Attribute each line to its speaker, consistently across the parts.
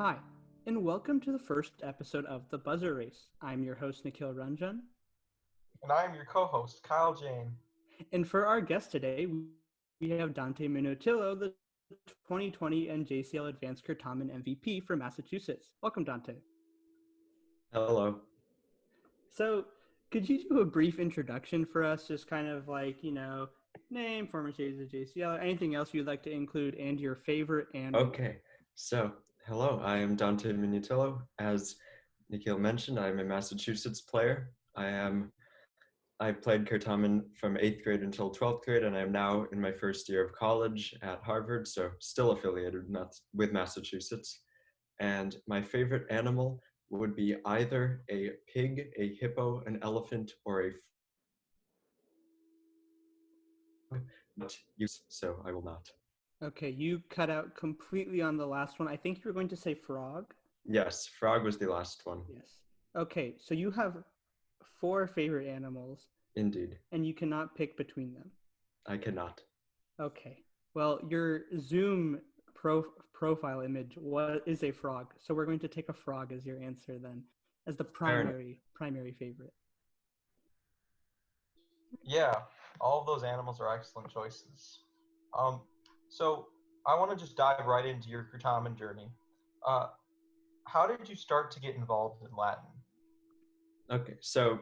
Speaker 1: Hi, and welcome to the first episode of The Buzzer Race. I'm your host, Nikhil Ranjan.
Speaker 2: And I am your co-host, Kyle Jain.
Speaker 1: And for our guest today, we have Dante Minutillo, the 2020 NJCL Advanced Certamen MVP from Massachusetts. Welcome, Dante.
Speaker 3: Hello.
Speaker 1: So, could you do a brief introduction for us, just kind of like, name, former series of JCL, or anything else you'd like to include, and your favorite animal?
Speaker 3: Okay, so hello, I am Dante Minutillo. As Nikhil mentioned, I'm a Massachusetts player. I played Certamen from 8th grade until 12th grade, and I am now in my first year of college at Harvard, so still affiliated with Massachusetts. And my favorite animal would be either a pig, a hippo, an elephant, or a so I will not.
Speaker 1: Okay, you cut out completely on the last one. I think you were going to say frog.
Speaker 3: Yes, frog was the last one.
Speaker 1: Yes. Okay, so you have 4 favorite animals.
Speaker 3: Indeed.
Speaker 1: And you cannot pick between them.
Speaker 3: I cannot.
Speaker 1: Okay. Well, your Zoom profile image is a frog, so we're going to take a frog as your answer then, as the primary favorite.
Speaker 2: Yeah, all of those animals are excellent choices. So I want to just dive right into your Certamen journey. How did you start to get involved in Latin?
Speaker 3: Okay, so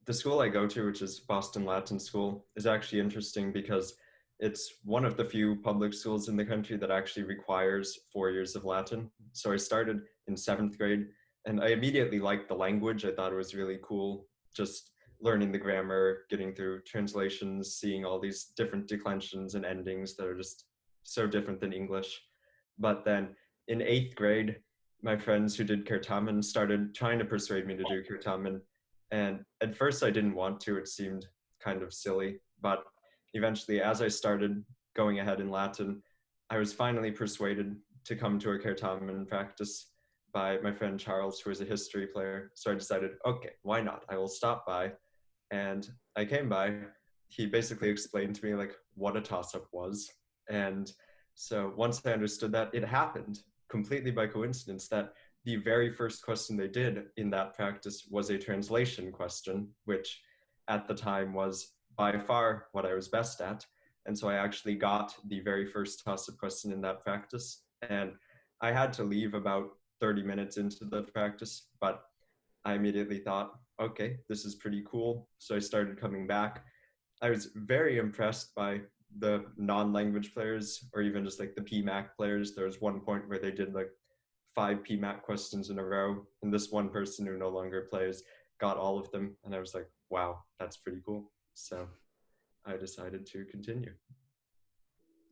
Speaker 3: the school I go to, which is Boston Latin School, is actually interesting because it's one of the few public schools in the country that actually requires 4 years of Latin. So I started in 7th grade, and I immediately liked the language. I thought it was really cool, just learning the grammar, getting through translations, seeing all these different declensions and endings that are just so different than English. But then in 8th grade, my friends who did Certamen started trying to persuade me to do Certamen. And at first I didn't want to, it seemed kind of silly, but eventually as I started going ahead in Latin, I was finally persuaded to come to a Certamen practice by my friend Charles, who was a history player. So I decided, okay, why not? I will stop by. And I came by. He basically explained to me like what a toss-up was. And so once I understood that, it happened completely by coincidence that the very first question they did in that practice was a translation question, which at the time was by far what I was best at. And so I actually got the very first toss-up question in that practice. And I had to leave about 30 minutes into the practice, but I immediately thought, okay, this is pretty cool. So I started coming back. I was very impressed by the non-language players, or even just like the PMAC players. There was one point where they did like 5 PMAC questions in a row, and this one person who no longer plays got all of them, and I was like, wow, that's pretty cool. So I decided to continue.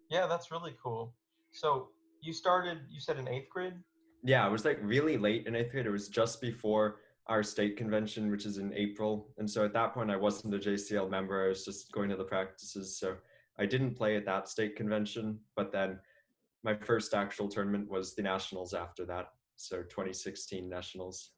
Speaker 2: Yeah, that's really cool. So you said in 8th grade?
Speaker 3: Yeah, it was like really late in 8th grade. It was just before our state convention, which is in April. And so at that point, I wasn't a JCL member. I was just going to the practices. So I didn't play at that state convention, but then my first actual tournament was the nationals after that. So 2016 nationals.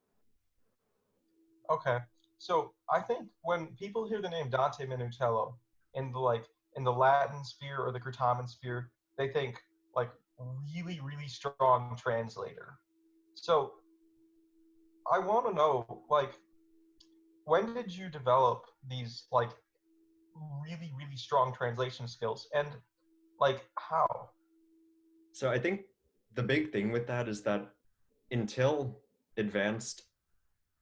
Speaker 2: Okay. So I think when people hear the name Dante Minutillo in the Latin sphere or the Certamen sphere, they think like really, really strong translator. So I want to know, like, when did you develop these like really, really strong translation skills, and like how?
Speaker 3: So I think the big thing with that is that until advanced,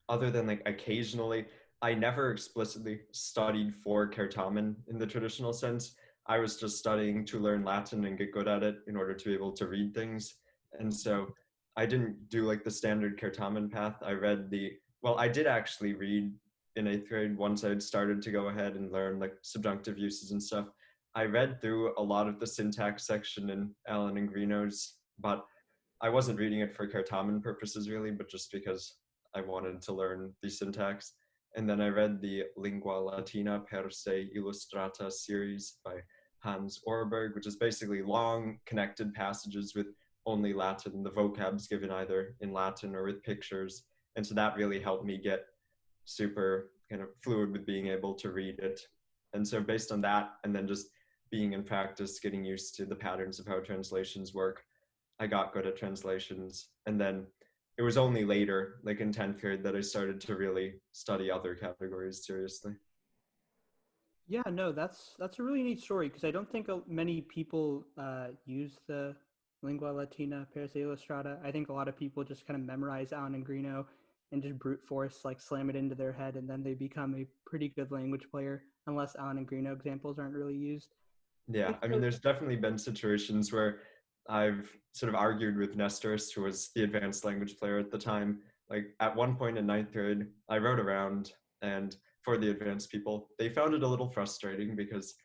Speaker 3: other than like occasionally, I never explicitly studied for Certamen in the traditional sense. I was just studying to learn Latin and get good at it in order to be able to read things. And so I didn't do like the standard Certamen path. I did actually read in 8th grade once I had started to go ahead and learn like subjunctive uses and stuff. I read through a lot of the syntax section in Alan and Greeno's, but I wasn't reading it for Certamen purposes really, but just because I wanted to learn the syntax. And then I read the Lingua Latina per se illustrata series by Hans Orberg, which is basically long connected passages with only Latin, the vocabs given either in Latin or with pictures. And so that really helped me get super kind of fluid with being able to read it. And so based on that, and then just being in practice, getting used to the patterns of how translations work, I got good at translations. And then it was only later, like in 10th grade, that I started to really study other categories seriously.
Speaker 1: Yeah, no, that's a really neat story because I don't think many people use the lingua latina per se illustrata. I think a lot of people just kind of memorize Alan and Greeno and just brute force, like slam it into their head, and then they become a pretty good language player, unless Alan and Greeno examples aren't really used.
Speaker 3: Yeah, I mean, there's definitely been situations where I've sort of argued with Nestorus, who was the advanced language player at the time. Like at one point in 9th grade, I wrote around, and for the advanced people, they found it a little frustrating because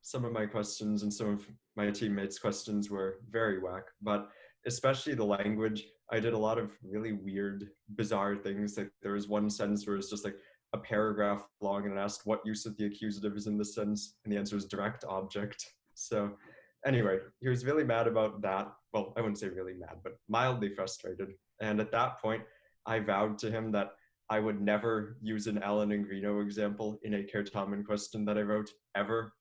Speaker 3: some of my questions and some of my teammates' questions were very whack, but especially the language, I did a lot of really weird, bizarre things. Like there was one sentence where it's just like a paragraph long and it asked what use of the accusative is in this sentence, and the answer is direct object. So anyway, he was really mad about that. Well, I wouldn't say really mad, but mildly frustrated. And at that point, I vowed to him that I would never use an Alan and Greeno example in a Kertamen question that I wrote, ever.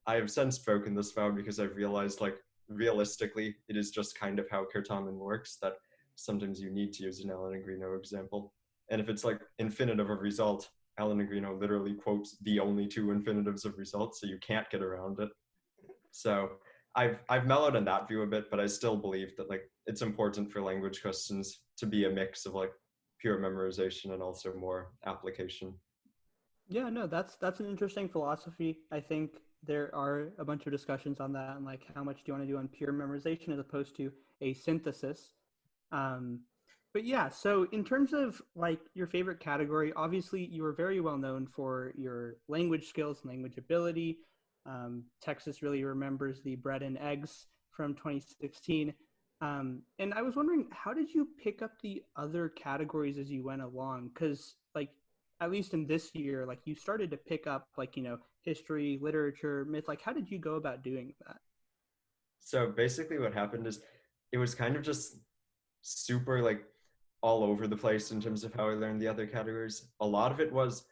Speaker 3: I have since broken this vow because I've realized, like, realistically, it is just kind of how Kertamen works, that sometimes you need to use an Alan and Greeno example. And if it's like infinitive of result, Alan and Greeno literally quotes the only two infinitives of result, so you can't get around it. So I've mellowed on that view a bit, but I still believe that like it's important for language questions to be a mix of like pure memorization and also more application.
Speaker 1: Yeah, no, that's an interesting philosophy. I think there are a bunch of discussions on that and like how much do you want to do on pure memorization as opposed to a synthesis. Um, but yeah, so in terms of like your favorite category, obviously you were very well known for your language skills and language ability. Texas really remembers the bread and eggs from 2016. And I was wondering, how did you pick up the other categories as you went along? Because like at least in this year, like you started to pick up like, history, literature, myth, like how did you go about doing that?
Speaker 3: So basically what happened is it was kind of just super like all over the place in terms of how I learned the other categories. A lot of it was,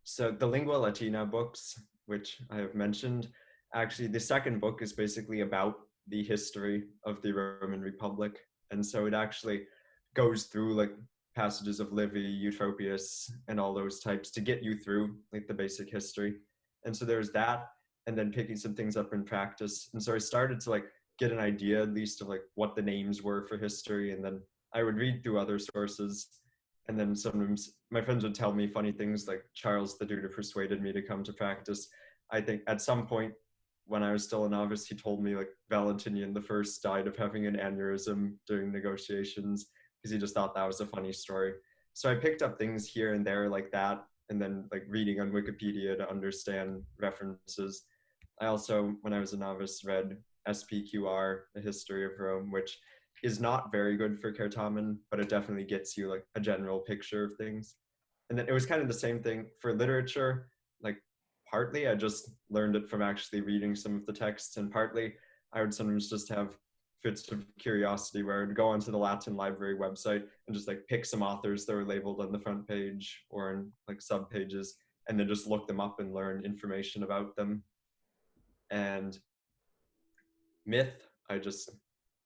Speaker 3: so the Lingua Latina books, which I have mentioned, actually the second book is basically about the history of the Roman Republic. And so it actually goes through like passages of Livy, Eutropius, and all those types to get you through like the basic history. And so there's that, and then picking some things up in practice. And so I started to like get an idea at least of like what the names were for history, and then I would read through other sources, and then sometimes my friends would tell me funny things like Charles the Dude persuaded me to come to practice. I think at some point when I was still a novice, he told me like Valentinian the First died of having an aneurysm during negotiations because he just thought that was a funny story. So I picked up things here and there like that, and then like reading on Wikipedia to understand references. I also, when I was a novice, read SPQR, The History of Rome, which is not very good for Kertamen, but it definitely gets you like a general picture of things. And then it was kind of the same thing for literature. Like partly I just learned it from actually reading some of the texts, and partly I would sometimes just have fits of curiosity where I would go onto the Latin library website and just like pick some authors that were labeled on the front page or in like sub pages, and then just look them up and learn information about them. And myth, I just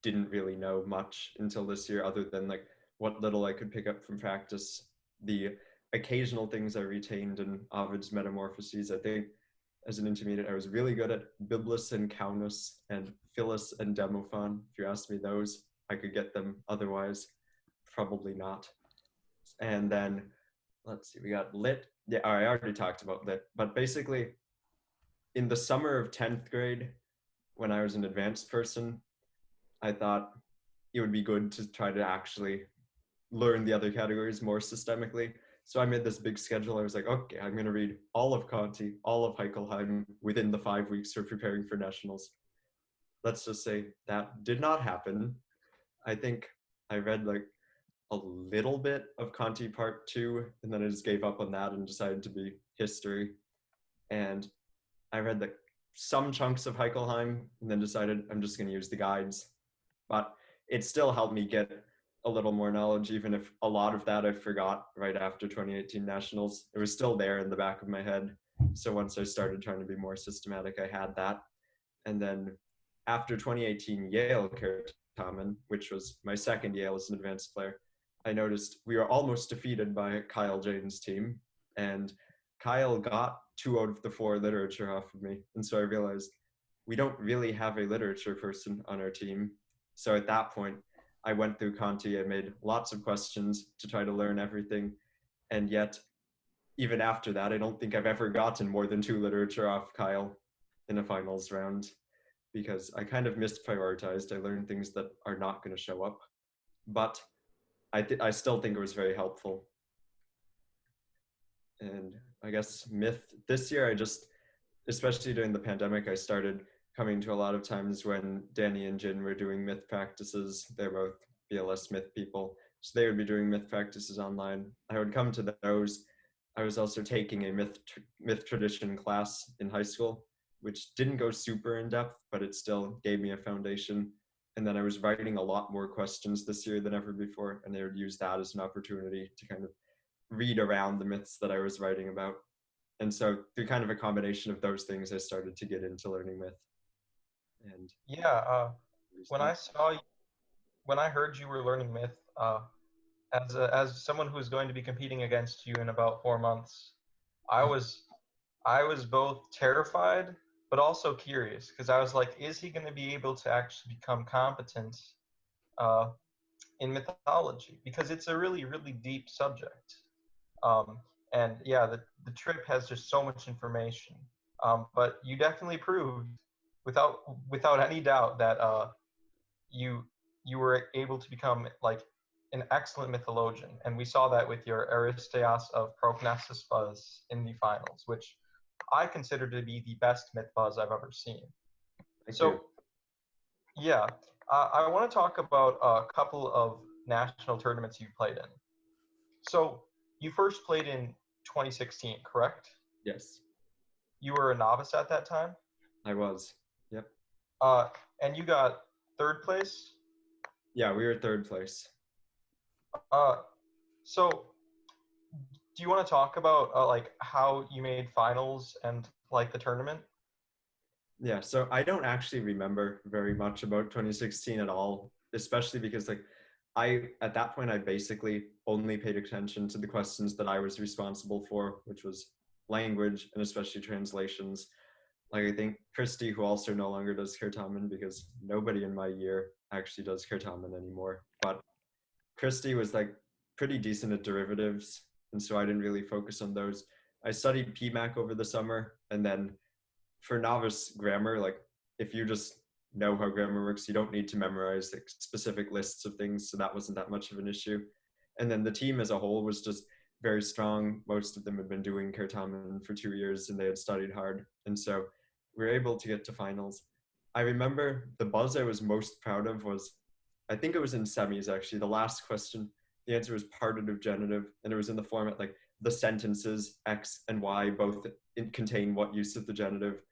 Speaker 3: didn't really know much until this year, other than like what little I could pick up from practice. The occasional things I retained in Ovid's Metamorphoses. I think as an intermediate, I was really good at Biblis and Caunus and Phyllis and Demophon. If you asked me those, I could get them. Otherwise, probably not. And then, let's see, we got lit. Yeah, I already talked about lit. But basically, in the summer of 10th grade, when I was an advanced person, I thought it would be good to try to actually learn the other categories more systemically. So I made this big schedule. I was like, okay, I'm going to read all of Conti, all of Heichelheim within the 5 weeks for preparing for nationals. Let's just say that did not happen. I think I read like a little bit of Conti Part 2, and then I just gave up on that and decided to be history. And I read like some chunks of Heichelheim and then decided I'm just going to use the guides. But it still helped me get a little more knowledge, even if a lot of that I forgot right after 2018 nationals. It was still there in the back of my head. So once I started trying to be more systematic, I had that. And then after 2018 Yale Certamen, which was my second Yale as an advanced player, I noticed we were almost defeated by Kyle Jain's team, and Kyle got 2 out of the 4 literature off of me. And so I realized we don't really have a literature person on our team. So at that point, I went through Conti. I made lots of questions to try to learn everything. And yet, even after that, I don't think I've ever gotten more than 2 literature off Kyle in a finals round, because I kind of misprioritized. I learned things that are not going to show up. But I still think it was very helpful. And I guess myth this year, especially during the pandemic, I started coming to a lot of times when Danny and Jain were doing myth practices. They're both BLS myth people, so they would be doing myth practices online. I would come to those. I was also taking a myth tradition class in high school, which didn't go super in depth, but it still gave me a foundation. And then I was writing a lot more questions this year than ever before, and they would use that as an opportunity to kind of read around the myths that I was writing about. And so through kind of a combination of those things, I started to get into learning myth. And
Speaker 2: yeah, when I heard you were learning myth, as someone who's going to be competing against you in about 4 months, I was both terrified but also curious, because I was like, is he going to be able to actually become competent in mythology? Because it's a really, really deep subject. And yeah, the trip has just so much information. But you definitely proved, without any doubt, that you were able to become like an excellent mythologian, and we saw that with your Aristeas of Prognosis Buzz in the finals, which I consider to be the best myth buzz I've ever seen.
Speaker 3: Thank
Speaker 2: So,
Speaker 3: you.
Speaker 2: yeah, I want to talk about a couple of national tournaments you played in. So, you first played in 2016, correct?
Speaker 3: Yes,
Speaker 2: You were a novice at that time?
Speaker 3: I was. Yep.
Speaker 2: And you got 3rd place?
Speaker 3: Yeah, we were 3rd place.
Speaker 2: So, do you want to talk about like how you made finals and like the tournament?
Speaker 3: Yeah, so I don't actually remember very much about 2016 at all, especially because like at that point I basically only paid attention to the questions that I was responsible for, which was language and especially translations. Like I think Christy, who also no longer does Certamen, because nobody in my year actually does Certamen anymore, but Christy was like pretty decent at derivatives, and so I didn't really focus on those. I studied PMAC over the summer, and then for novice grammar, like if you just know how grammar works, you don't need to memorize like specific lists of things, so that wasn't that much of an issue. And then the team as a whole was just very strong. Most of them had been doing Certamen for 2 years, and they had studied hard, and so we were able to get to finals. I remember the buzz I was most proud of was, I think it was in semis actually, the last question. The answer was partitive genitive, and it was in the format like the sentences X and Y both contain what use of the genitive.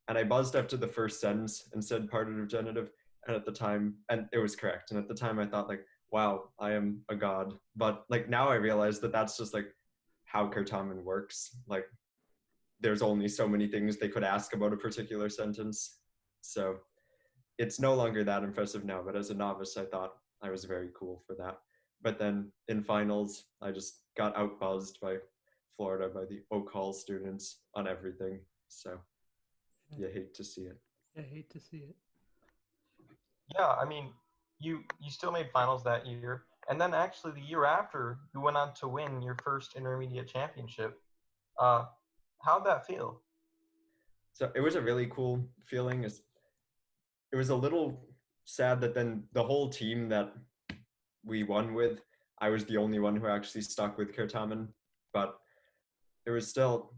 Speaker 3: And I buzzed up to the first sentence and said partitive genitive, and at the time, and it was correct. And at the time I thought like, wow, I am a god. But like now I realize that that's just like how Certamen works. Like there's only so many things they could ask about a particular sentence. So it's no longer that impressive now, but as a novice, I thought I was very cool for that. But then in finals, I just got outbuzzed by Florida, by the Oak Hall students on everything. So you hate to see it.
Speaker 1: I hate to see it.
Speaker 2: Yeah, I mean, you still made finals that year, and then actually the year after, you went on to win your first intermediate championship. How'd that feel?
Speaker 3: So it was a really cool feeling. It was a little sad that then the whole team that we won with, I was the only one who actually stuck with Certamen, but it was still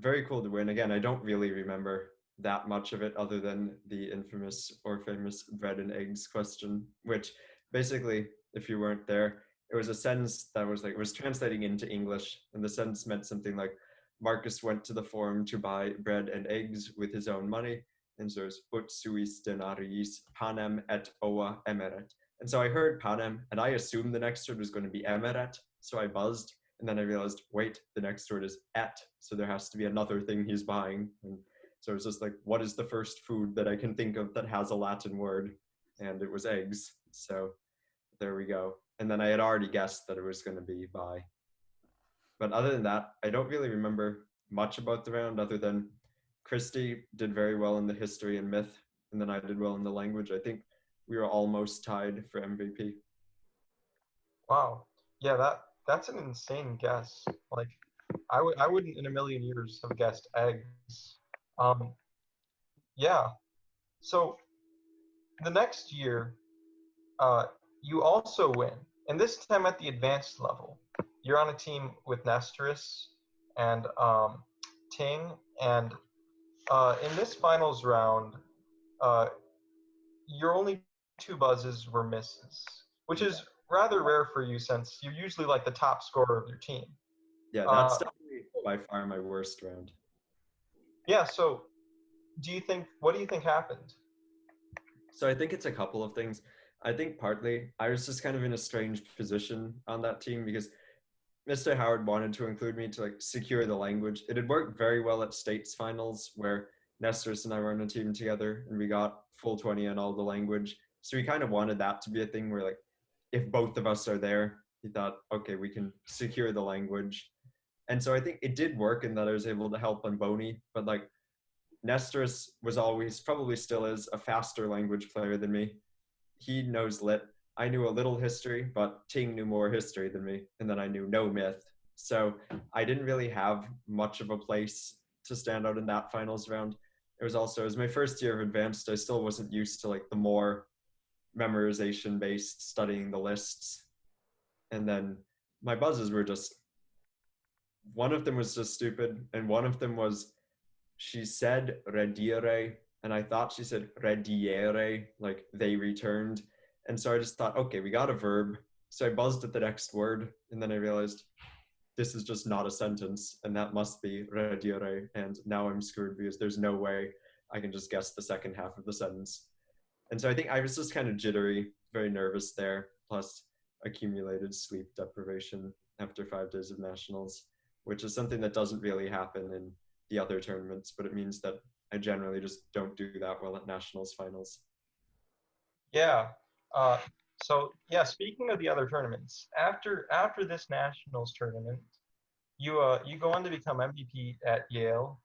Speaker 3: very cool to win. Again, I don't really remember that much of it other than the infamous or famous bread and eggs question, which basically, if you weren't there, it was a sentence that was like, it was translating into English, and the sentence meant something like, Marcus went to the forum to buy bread and eggs with his own money, and so it's ut suis denariis panem et ova emeret. And so I heard panem, and I assumed the next word was going to be emeret, so I buzzed, and then I realized, wait, the next word is et, so there has to be another thing he's buying. And so it's just like, what is the first food that I can think of that has a Latin word? and it was eggs. So there we go. And then I had already guessed that it was going to be bi. But other than that, I don't really remember much about the round other than Christy did very well in the history and myth, and then I did well in the language. I think we were almost tied for MVP.
Speaker 2: Wow. Yeah, that's an insane guess. Like, I wouldn't in a million years have guessed eggs. Um, yeah. So the next year, uh, you also win, and this time at the advanced level. You're on a team with Nestorus and Ting, and in this finals round, uh, your only two buzzes were misses, which is rather rare for you since you're usually like the top scorer of your team.
Speaker 3: Yeah, that's definitely by far my worst round.
Speaker 2: Yeah, so what do you think happened?
Speaker 3: So I think it's a couple of things. I think partly I was just kind of in a strange position on that team because Mr. Howard wanted to include me to like secure the language. It had worked very well at states finals where Nestorus and I were on a team together and we got full 20 on all the language. So we kind of wanted that to be a thing where like if both of us are there, he thought, okay, we can secure the language. And so I think it did work in that I was able to help on Boney, but like Nestorus was always, probably still is, a faster language player than me. He knows lit. I knew a little history, but Ting knew more history than me, and then I knew no myth. So I didn't really have much of a place to stand out in that finals round. It was my first year of advanced. I still wasn't used to like the more memorization based studying the lists. And then my buzzes were just, one of them was just stupid, and one of them was, she said redire, and I thought she said rediere, like they returned. And so I just thought, okay, we got a verb. So I buzzed at the next word, and then I realized this is just not a sentence, and that must be redire. And now I'm screwed because there's no way I can just guess the second half of the sentence. And so I think I was just kind of jittery, very nervous there, plus accumulated sleep deprivation after 5 days of nationals, which is something that doesn't really happen in the other tournaments, but it means that I generally just don't do that well at nationals finals.
Speaker 2: Yeah. So speaking of the other tournaments, after this nationals tournament, you go on to become MVP at Yale.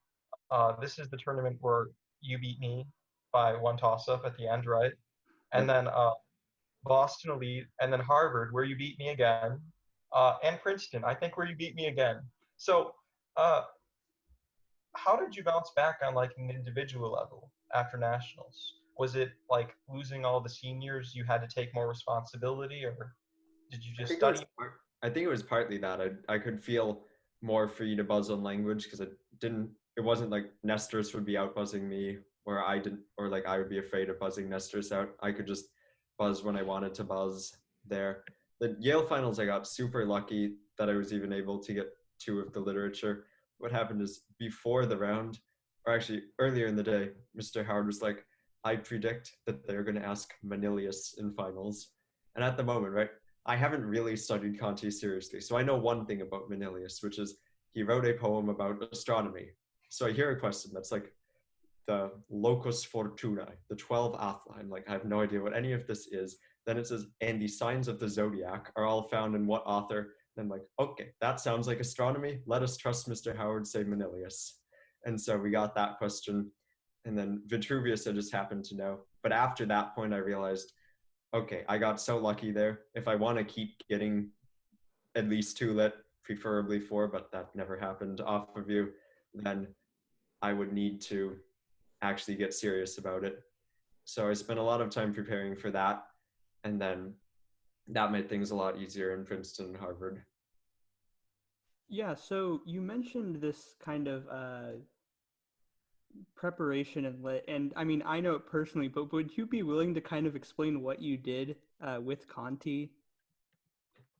Speaker 2: This is the tournament where you beat me by one toss-up at the end, right? And then Boston Elite, and then Harvard, where you beat me again, and Princeton, I think, where you beat me again. So, how did you bounce back on like an individual level after nationals? Was it like losing all the seniors, you had to take more responsibility, or did you just study?
Speaker 3: I think it was partly that I could feel more free to buzz on language because it wasn't like Nestorus would be out buzzing me, or I didn't, or like I would be afraid of buzzing Nestorus out. I could just buzz when I wanted to buzz there. The Yale finals, I got super lucky that I was even able to get 2 of the literature. What happened is before the round, or actually earlier in the day, Mr. Howard was like, I predict that they're going to ask Manilius in finals. And at the moment, right, I haven't really studied Conti seriously. So I know one thing about Manilius, which is he wrote a poem about astronomy. So I hear a question that's like, the locus fortunae, the 12 athla. I'm like, I have no idea what any of this is. Then it says, and the signs of the zodiac are all found in what author? And I'm like, okay, that sounds like astronomy. Let us trust Mr. Howard, say Manilius. And so we got that question. And then Vitruvius, I just happened to know. But after that point, I realized, okay, I got so lucky there. If I want to keep getting at least 2 lit, preferably 4, but that never happened off of you, then I would need to actually get serious about it. So I spent a lot of time preparing for that. And then that made things a lot easier in Princeton and Harvard.
Speaker 1: Yeah, so you mentioned this kind of preparation and I mean, I know it personally, but would you be willing to kind of explain what you did with Conti?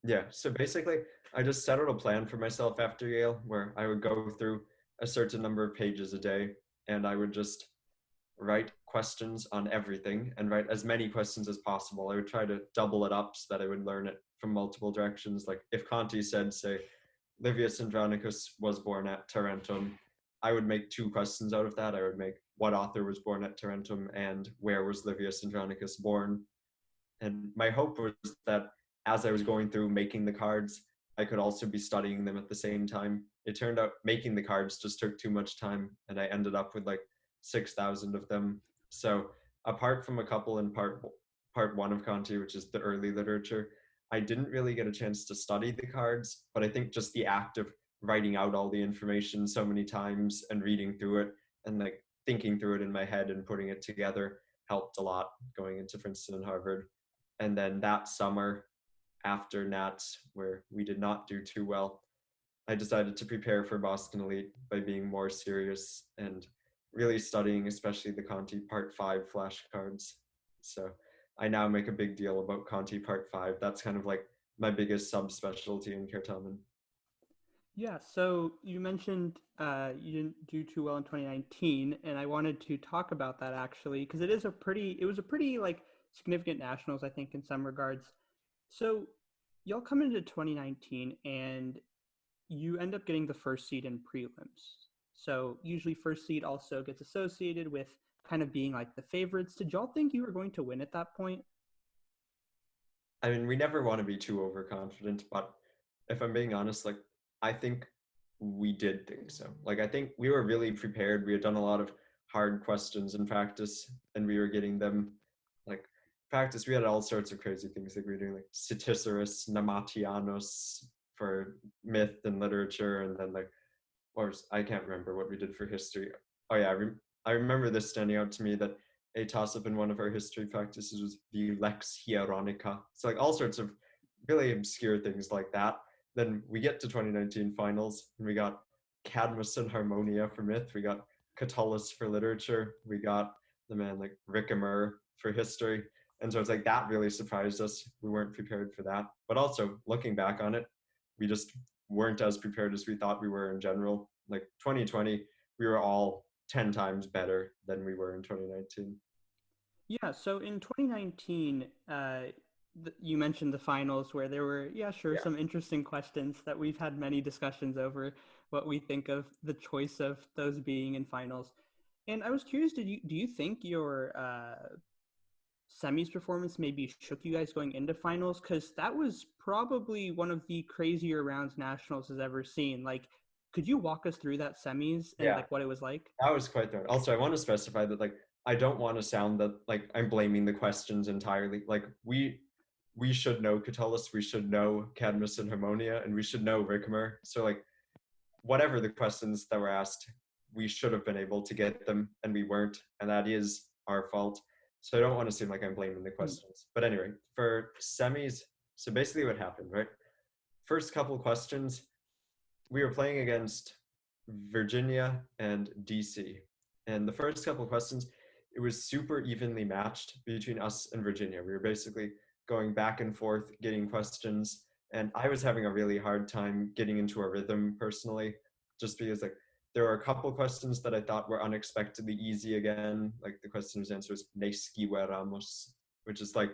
Speaker 3: Yeah, so basically, I just set out a plan for myself after Yale where I would go through a certain number of pages a day and I would just write questions on everything and write as many questions as possible. I would try to double it up so that I would learn it from multiple directions. Like if Conti said, say, Livius Andronicus was born at Tarentum, I would make 2 questions out of that. I would make what author was born at Tarentum and where was Livius Andronicus born. And my hope was that as I was going through making the cards, I could also be studying them at the same time. It turned out making the cards just took too much time, and I ended up with like 6,000 of them. So apart from a couple in part 1 of Conti, which is the early literature, I didn't really get a chance to study the cards, but I think just the act of writing out all the information so many times and reading through it and like thinking through it in my head and putting it together helped a lot going into Princeton and Harvard. And then that summer after Nats, where we did not do too well, I decided to prepare for Boston Elite by being more serious and really studying, especially the Conti Part 5 flashcards. So I now make a big deal about Conti Part 5. That's kind of like my biggest subspecialty in Certamen.
Speaker 1: Yeah, so you mentioned you didn't do too well in 2019, and I wanted to talk about that actually because it was a pretty like significant nationals, I think, in some regards. So y'all come into 2019 and you end up getting the first seed in prelims. So usually first seed also gets associated with kind of being like the favorites. Did y'all think you were going to win at that point?
Speaker 3: I mean, we never want to be too overconfident, but if I'm being honest, like, I think we did think so. Like, I think we were really prepared. We had done a lot of hard questions in practice, and we were getting them, like, practice. We had all sorts of crazy things. Like, we were doing, like, Citicerus, Namatianos for myth and literature, and then, like, or I can't remember what we did for history. Oh, yeah, I remember this standing out to me that a toss-up in one of our history practices was the Lex Hieronica. So like all sorts of really obscure things like that. Then we get to 2019 finals and we got Cadmus and Harmonia for myth. We got Catullus for literature. We got the man like Ricimer for history. And so it's like that really surprised us. We weren't prepared for that. But also looking back on it, we just weren't as prepared as we thought we were in general. Like 2020, we were all 10 times better than we were in 2019.
Speaker 1: Yeah, so in 2019, you mentioned the finals where there were, some interesting questions that we've had many discussions over what we think of the choice of those being in finals. And I was curious, do you think your semis performance maybe shook you guys going into finals? Because that was probably one of the crazier rounds nationals has ever seen. Like, could you walk us through that semis and like what it was like?
Speaker 3: That was quite the. Also, I want to specify that like I don't want to sound that like I'm blaming the questions entirely. Like we should know Catullus, we should know Cadmus and Harmonia, and we should know Ricimer. So like whatever the questions that were asked, we should have been able to get them, and we weren't, and that is our fault. So I don't want to seem like I'm blaming the questions. But anyway, for semis, so basically what happened, right? First couple questions, we were playing against Virginia and DC. And the first couple of questions, it was super evenly matched between us and Virginia. We were basically going back and forth, getting questions. And I was having a really hard time getting into a rhythm personally, just because like there were a couple questions that I thought were unexpectedly easy again. Like the question's answer was nesciveramos, which is like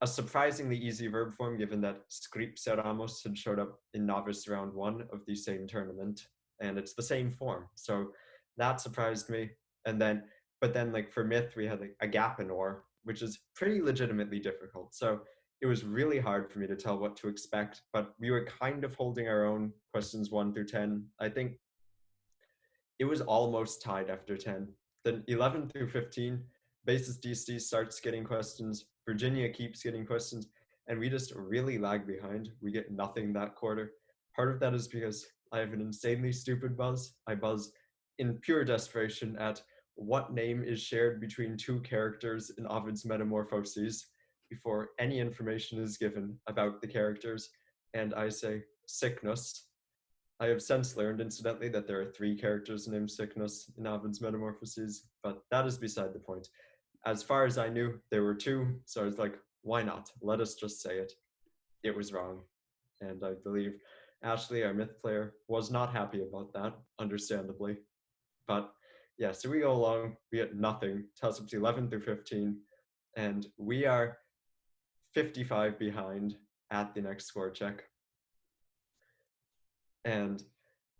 Speaker 3: a surprisingly easy verb form given that scripseramos had showed up in novice round 1 of the same tournament, and it's the same form. So that surprised me. And then, but then like for myth, we had like a gap in or, which is pretty legitimately difficult. So it was really hard for me to tell what to expect, but we were kind of holding our own questions 1 through 10. I think it was almost tied after 10. Then 11 through 15, basis DC starts getting questions. Virginia keeps getting questions, and we just really lag behind. We get nothing that quarter. Part of that is because I have an insanely stupid buzz. I buzz in pure desperation at what name is shared between 2 characters in Ovid's Metamorphoses before any information is given about the characters. And I say Sickness. I have since learned, incidentally, that there are 3 characters named Sickness in Ovid's Metamorphoses, but that is beside the point. As far as I knew, there were 2, so I was like, why not? Let us just say it. It was wrong. And I believe Ashley, our myth player, was not happy about that, understandably. But yeah, so we go along, we get nothing, toss up to 11 through 15, and we are 55 behind at the next score check. And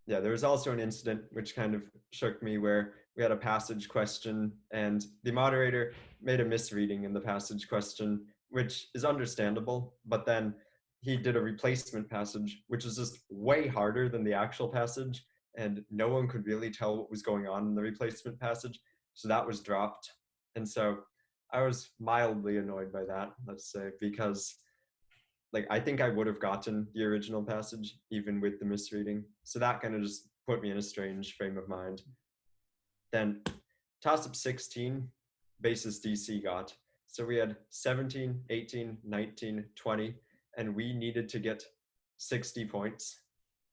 Speaker 3: yeah, there was also an incident which kind of shook me where we had a passage question and the moderator made a misreading in the passage question, which is understandable, but then he did a replacement passage, which is just way harder than the actual passage, and no one could really tell what was going on in the replacement passage, so that was dropped. And so I was mildly annoyed by that, let's say, because like I think I would have gotten the original passage even with the misreading. So that kind of just put me in a strange frame of mind. Then toss-up 16, basis DC got. So we had 17, 18, 19, 20, and we needed to get 60 points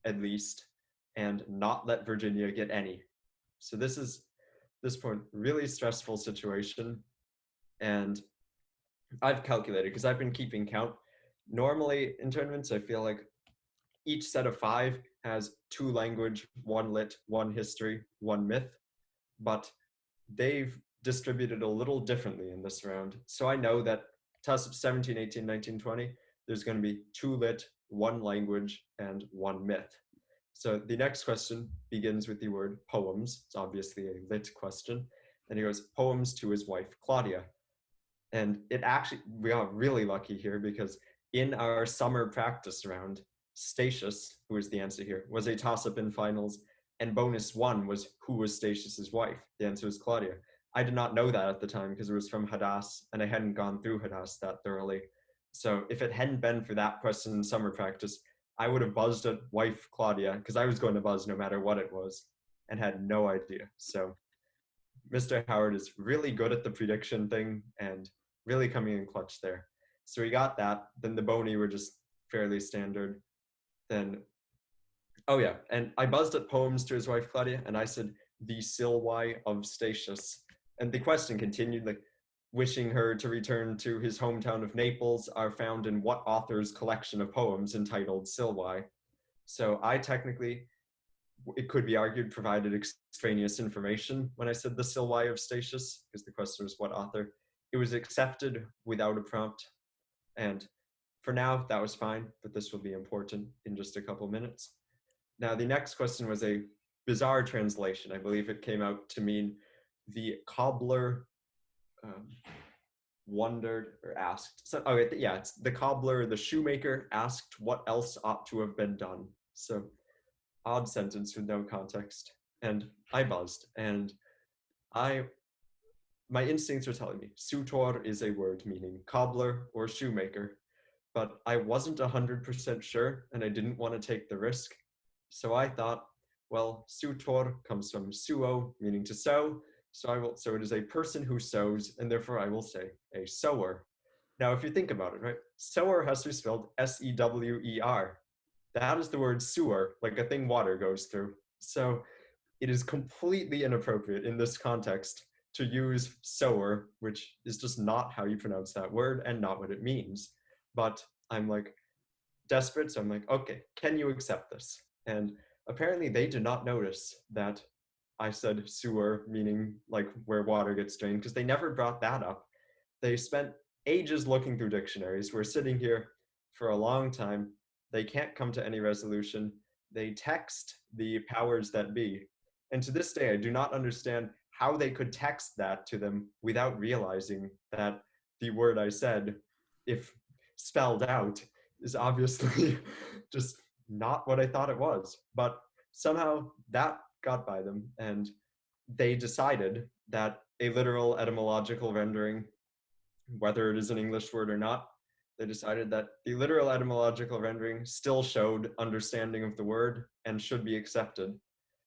Speaker 3: at least and not let Virginia get any. So this point, really stressful situation. And I've calculated, because I've been keeping count. Normally in tournaments, I feel like each set of 5 has 2 language, 1 lit, 1 history, 1 myth, but they've distributed a little differently in this round. So I know that toss-up 17, 18, 19, 20, there's going to be 2 lit, 1 language, and 1 myth. So the next question begins with the word poems. It's obviously a lit question. And he goes, poems to his wife, Claudia. And it actually, we got really lucky here because in our summer practice round, Statius, who is the answer here, was a toss-up in finals, and bonus 1 was who was Statius's wife. The answer was Claudia. I did not know that at the time because it was from Hadass, and I hadn't gone through Hadass that thoroughly. So if it hadn't been for that question in summer practice, I would have buzzed at wife Claudia, because I was going to buzz no matter what it was, and had no idea. So Mr. Howard is really good at the prediction thing and really coming in clutch there. So we got that. Then the bony were just fairly standard. Then, oh yeah, and I buzzed at poems to his wife Claudia, and I said the Silwai of Statius. And the question continued, like, wishing her to return to his hometown of Naples are found in what author's collection of poems entitled Silwai. So I technically, it could be argued, provided extraneous information when I said the Silwai of Statius, because the question was what author. It was accepted without a prompt. And for now, that was fine, but this will be important in just a couple minutes. Now, the next question was a bizarre translation. I believe it came out to mean the cobbler wondered or asked. So, oh, yeah, it's the cobbler, the shoemaker asked what else ought to have been done. So odd sentence with no context. And I buzzed, and my instincts were telling me sutor is a word meaning cobbler or shoemaker, but I wasn't 100% sure, and I didn't want to take the risk. So I thought, well, sutor comes from suo, meaning to sew. So it is a person who sews, and therefore I will say a sewer. Now, if you think about it, right, sewer has to be spelled S-E-W-E-R. That is the word sewer, like a thing water goes through. So it is completely inappropriate in this context to use sewer, which is just not how you pronounce that word and not what it means. But I'm like desperate, so I'm like, okay, can you accept this? And apparently they did not notice that I said sewer, meaning like where water gets drained, because they never brought that up. They spent ages looking through dictionaries. We're sitting here for a long time. They can't come to any resolution. They text the powers that be. And to this day, I do not understand how they could text that to them without realizing that the word I said, if spelled out, is obviously just not what I thought it was. But somehow that got by them, and they decided that a literal etymological rendering, whether it is an English word or not, they decided that the literal etymological rendering still showed understanding of the word and should be accepted.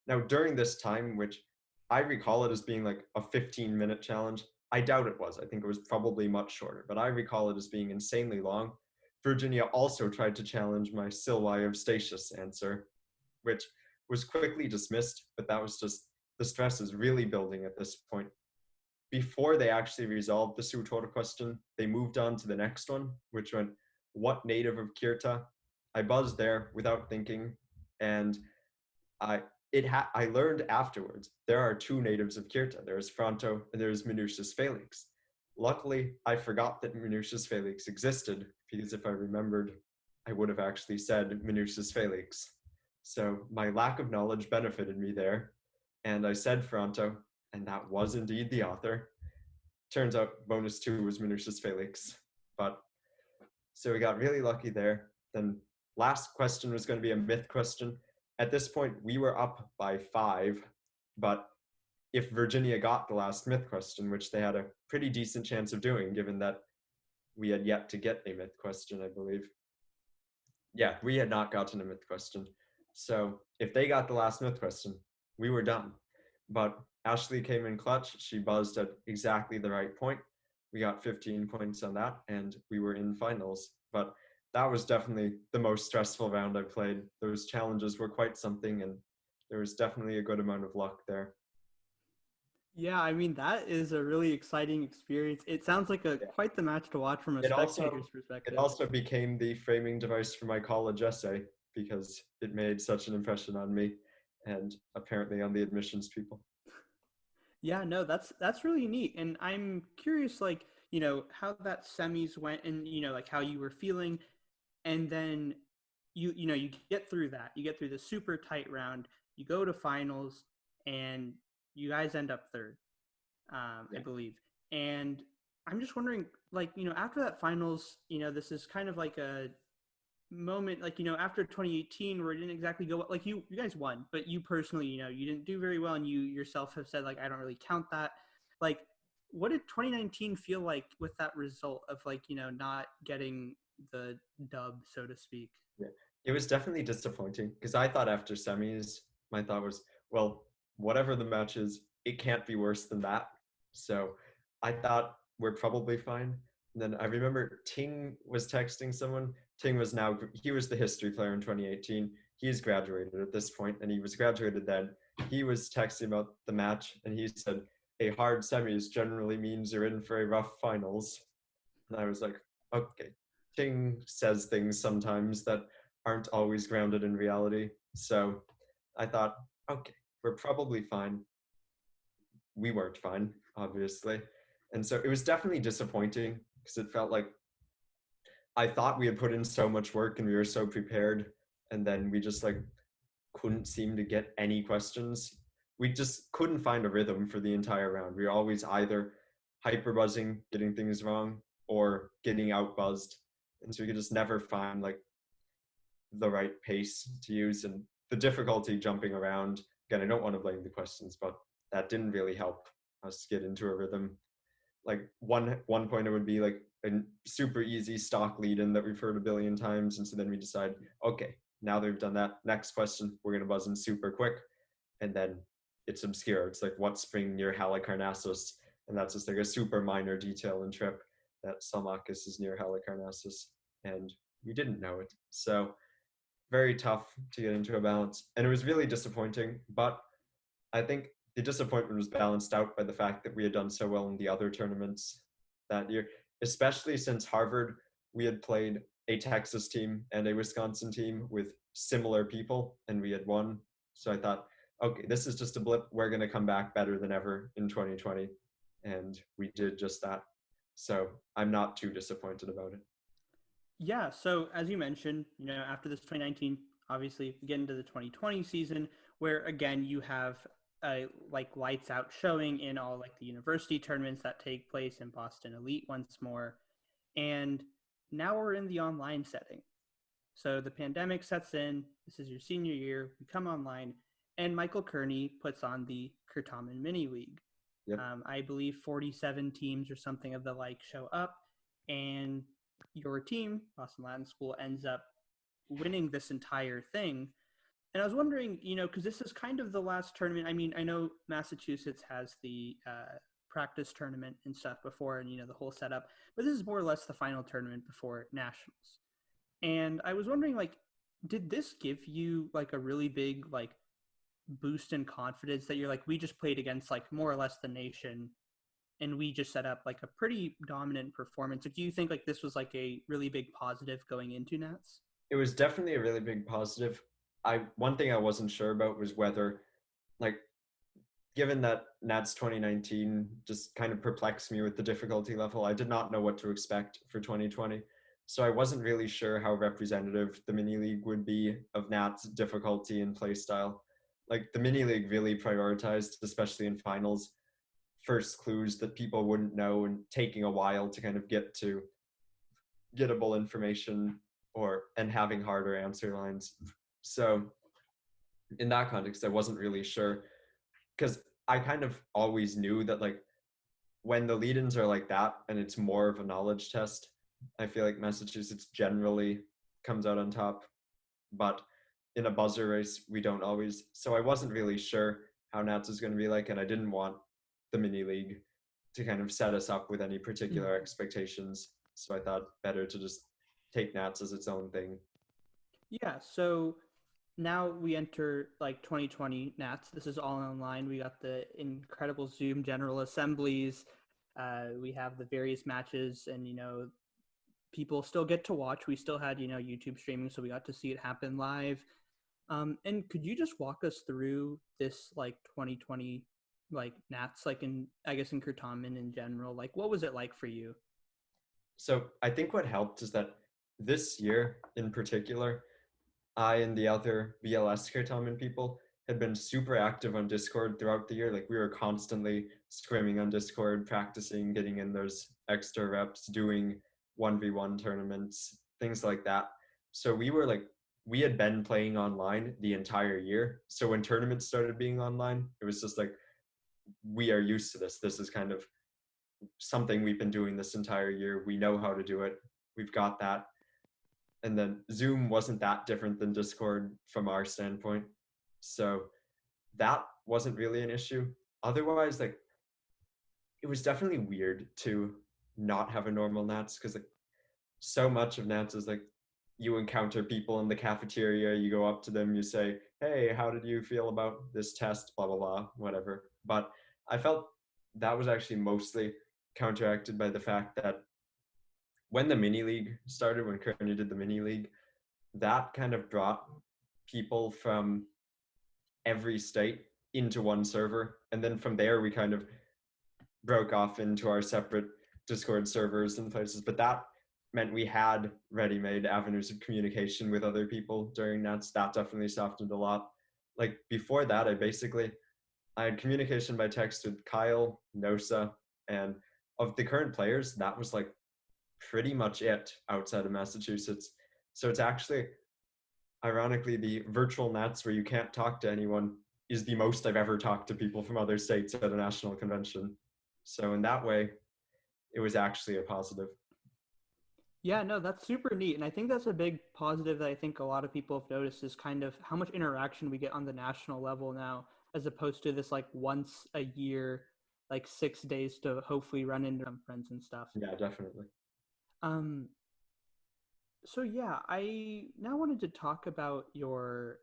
Speaker 3: Now, during this time, which I recall it as being like a 15-minute challenge, I doubt it was. I think it was probably much shorter, but I recall it as being insanely long. Virginia also tried to challenge my Silwai of Statius answer, which was quickly dismissed, but that was just, the stress is really building at this point. Before they actually resolved the Sutor question, they moved on to the next one, which went, what native of Kirta? I buzzed there without thinking, and I learned afterwards, there are 2 natives of Kirta. There is Fronto and there is Minucius Felix. Luckily, I forgot that Minucius Felix existed, because if I remembered, I would have actually said Minucius Felix. So my lack of knowledge benefited me there. And I said Fronto, and that was indeed the author. Turns out bonus 2 was Minucius Felix. But so we got really lucky there. Then last question was going to be a myth question. At this point, we were up by 5, but if Virginia got the last myth question, which they had a pretty decent chance of doing, given that we had yet to get a myth question, I believe. Yeah, we had not gotten a myth question. So if they got the last myth question, we were done. But Ashley came in clutch. She buzzed at exactly the right point. We got 15 points on that, and we were in finals. But that was definitely the most stressful round I played. Those challenges were quite something, and there was definitely a good amount of luck there.
Speaker 1: Yeah, I mean, that is a really exciting experience. It sounds like quite the match to watch from a spectator's perspective.
Speaker 3: It also became the framing device for my college essay because it made such an impression on me and apparently on the admissions people.
Speaker 1: Yeah, no, that's really neat. And I'm curious, like, how that semis went and, like how you were feeling. And then you get through that. You get through the super tight round. You go to finals and you guys end up third, I believe. And I'm just wondering, like, after that finals, this is kind of like a moment, like, after 2018 where it didn't exactly go, like you guys won, but you personally, you didn't do very well, and you yourself have said, like, I don't really count that. Like, what did 2019 feel like with that result of, like, not getting the dub, so to speak?
Speaker 3: Yeah, it was definitely disappointing because I thought after semis, my thought was, well, whatever the match is, it can't be worse than that. So I thought we're probably fine. And then I remember Ting was texting someone. Ting was he was the history player in 2018. He's graduated at this point, and he was graduated then. He was texting about the match, and he said, a hard semis generally means you're in for a rough finals. And I was like, okay. Ting says things sometimes that aren't always grounded in reality. So I thought, okay, we're probably fine. We weren't fine, obviously. And so it was definitely disappointing because it felt like I thought we had put in so much work and we were so prepared, and then we just like couldn't seem to get any questions. We just couldn't find a rhythm for the entire round. We were always either hyper buzzing, getting things wrong, or getting out buzzed. And so we could just never find like the right pace to use, and the difficulty jumping around. Again, I don't want to blame the questions, but that didn't really help us get into a rhythm. Like one point it would be like a super easy stock lead in that we've heard a billion times, and so then we decide, okay, now that we've done that, next question, we're going to buzz in super quick, and then it's obscure. It's like what spring near Halicarnassus, and that's just like a super minor detail in Trip that Salmachus is near Halicarnassus, and we didn't know it. So very tough to get into a balance, and it was really disappointing, but I think the disappointment was balanced out by the fact that we had done so well in the other tournaments that year, especially since Harvard, we had played a Texas team and a Wisconsin team with similar people, and we had won. So I thought, okay, this is just a blip. We're going to come back better than ever in 2020. And we did just that. So I'm not too disappointed about it.
Speaker 1: Yeah, so as you mentioned, after this 2019, obviously we get into the 2020 season where, again, you have like lights out showing in all like the university tournaments that take place in Boston Elite once more. And now we're in the online setting. So the pandemic sets in. This is your senior year. We come online, and Michael Kearney puts on the Certamen Mini League.
Speaker 3: Yep.
Speaker 1: I believe 47 teams or something of the like show up, and your team, Boston Latin School, ends up winning this entire thing. And I was wondering, because this is kind of the last tournament. I mean, I know Massachusetts has the practice tournament and stuff before, and, the whole setup, but this is more or less the final tournament before nationals. And I was wondering, like, did this give you like a really big like boost in confidence that you're like, we just played against like more or less the nation, and we just set up like a pretty dominant performance? Like, do you think like this was like a really big positive going into Nats?
Speaker 3: It was definitely a really big positive. One thing I wasn't sure about was whether, like, given that Nats 2019 just kind of perplexed me with the difficulty level, I did not know what to expect for 2020. So I wasn't really sure how representative the mini league would be of Nat's difficulty and play style. Like the mini league really prioritized, especially in finals, first clues that people wouldn't know and taking a while to kind of get to gettable information and having harder answer lines. So in that context, I wasn't really sure, because I kind of always knew that like when the lead-ins are like that and it's more of a knowledge test, I feel like Massachusetts generally comes out on top. But in a buzzer race, we don't always. So I wasn't really sure how Nats was going to be like, and I didn't want the mini league to kind of set us up with any particular expectations. So I thought better to just take Nats as its own thing.
Speaker 1: Yeah, so now we enter like 2020 Nats. This is all online. We got the incredible Zoom general assemblies. We have the various matches, and people still get to watch. We still had YouTube streaming, so we got to see it happen live. And could you just walk us through this like 2020 like Nats, like in Kurtamen in general? Like, what was it like for you?
Speaker 3: So I think what helped is that this year in particular, I and the other BLS Kurtamen people had been super active on Discord throughout the year. Like we were constantly scrimming on Discord, practicing, getting in those extra reps, doing 1v1 tournaments, things like that. So we had been playing online the entire year. So when tournaments started being online, it was just like, we are used to this. This is kind of something we've been doing this entire year. We know how to do it. We've got that. And then Zoom wasn't that different than Discord from our standpoint. So that wasn't really an issue. Otherwise, like, it was definitely weird to not have a normal Nats, because like so much of Nats is like you encounter people in the cafeteria, you go up to them, you say, hey, how did you feel about this test, blah, blah, blah, whatever. But I felt that was actually mostly counteracted by the fact that when the mini league started, when Kearney did the mini league, that kind of brought people from every state into one server. And then from there, we kind of broke off into our separate Discord servers and places. But that meant we had ready-made avenues of communication with other people during Nats. That definitely softened a lot. Like before that, I had communication by text with Kyle, Nosa, and of the current players, that was like pretty much it outside of Massachusetts. So it's actually, ironically, the virtual Nats where you can't talk to anyone is the most I've ever talked to people from other states at a national convention. So in that way, it was actually a positive.
Speaker 1: Yeah, no, that's super neat. And I think that's a big positive that I think a lot of people have noticed is kind of how much interaction we get on the national level now, as opposed to this like once a year, like 6 days to hopefully run into some friends and stuff.
Speaker 3: Yeah, definitely.
Speaker 1: So yeah, I now wanted to talk about your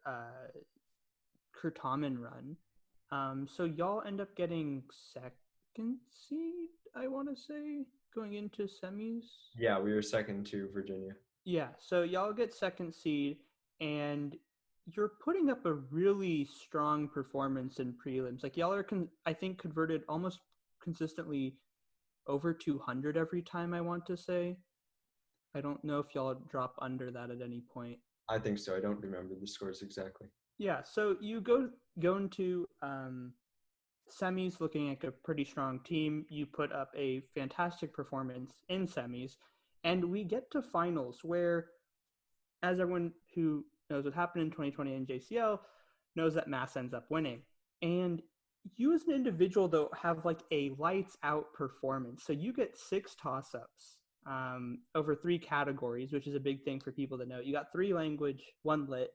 Speaker 1: Kurtamen run. So y'all end up getting second seed, I want to say, going into semis.
Speaker 3: Yeah, we were second to Virginia.
Speaker 1: Yeah, so y'all get second seed, and you're putting up a really strong performance in prelims. Like y'all are, I think, converted almost consistently over 200 every time, I want to say. I don't know if y'all drop under that at any point.
Speaker 3: I think so. I don't remember the scores exactly.
Speaker 1: Yeah, so you go into semis looking like a pretty strong team. You put up a fantastic performance in semis, and we get to finals where, as everyone who knows what happened in 2020 in JCL knows, that Mass ends up winning. And you as an individual, though, have like a lights out performance. So you get 6 toss-ups over 3 categories, which is a big thing for people to know. You got 3 language, 1 lit,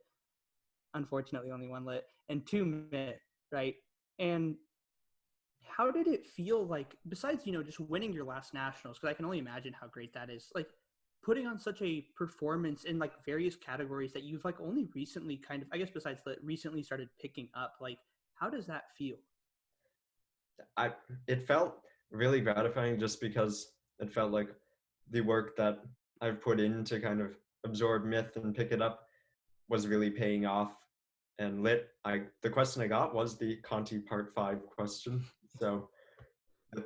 Speaker 1: unfortunately only 1 lit, and 2 mid, right? And how did it feel like, besides, just winning your last nationals, because I can only imagine how great that is, like putting on such a performance in like various categories that you've like only recently kind of, I guess besides lit, recently started picking up, like how does that feel?
Speaker 3: It felt really gratifying, just because it felt like the work that I've put in to kind of absorb myth and pick it up was really paying off. And lit, the question I got was the Conti Part 5 question. So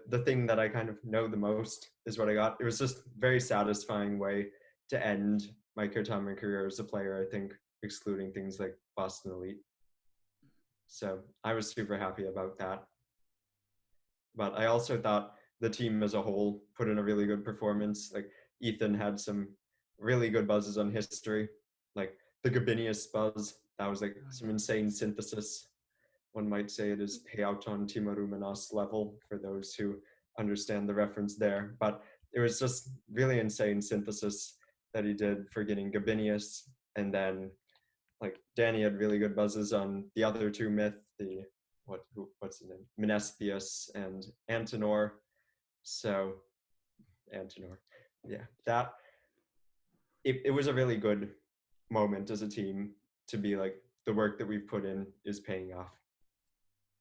Speaker 3: the thing that I kind of know the most is what I got. It was just a very satisfying way to end my Kurtamen career as a player, I think, excluding things like Boston Elite. So I was super happy about that. But I also thought the team as a whole put in a really good performance. Like Ethan had some really good buzzes on history, like the Gabinius buzz. That was like some insane synthesis. One might say it is Payton Timarumenos level for those who understand the reference there. But it was just really insane synthesis that he did for getting Gabinius. And then like Danny had really good buzzes on the other two myth, the what's his name? Menestheus and Antenor. So Antenor. Yeah. That it was a really good moment as a team to be like the work that we've put in is paying off.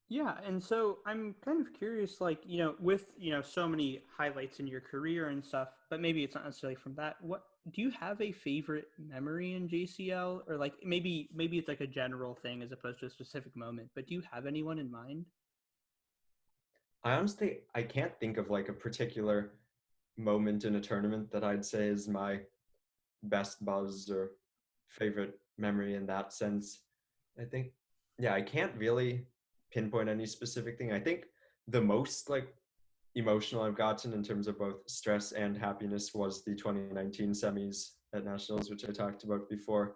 Speaker 1: Yeah, and so I'm kind of curious, like, with, so many highlights in your career and stuff, but maybe it's not necessarily from that. What do you have a favorite memory in JCL, or like maybe it's like a general thing as opposed to a specific moment, but do you have anyone in mind?
Speaker 3: I can't think of like a particular moment in a tournament that I'd say is my best buzz or favorite memory in that sense. I think, yeah, I can't really pinpoint any specific thing. I think the most like emotional I've gotten in terms of both stress and happiness was the 2019 semis at Nationals, which I talked about before.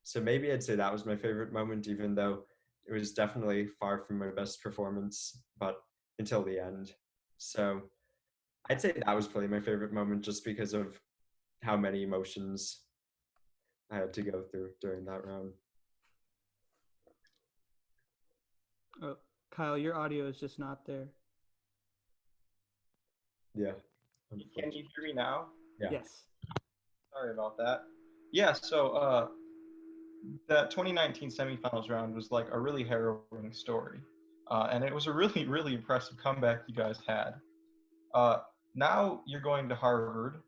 Speaker 3: So maybe I'd say that was my favorite moment, even though it was definitely far from my best performance, but until the end. So I'd say that was probably my favorite moment just because of how many emotions I had to go through during that round.
Speaker 1: Oh, Kyle, your audio is just not there.
Speaker 3: Yeah.
Speaker 2: Can you hear me now?
Speaker 3: Yeah.
Speaker 1: Yes.
Speaker 2: Sorry about that. Yeah, so that 2019 semifinals round was like a really harrowing story. And it was a really, really impressive comeback you guys had. Now you're going to Harvard,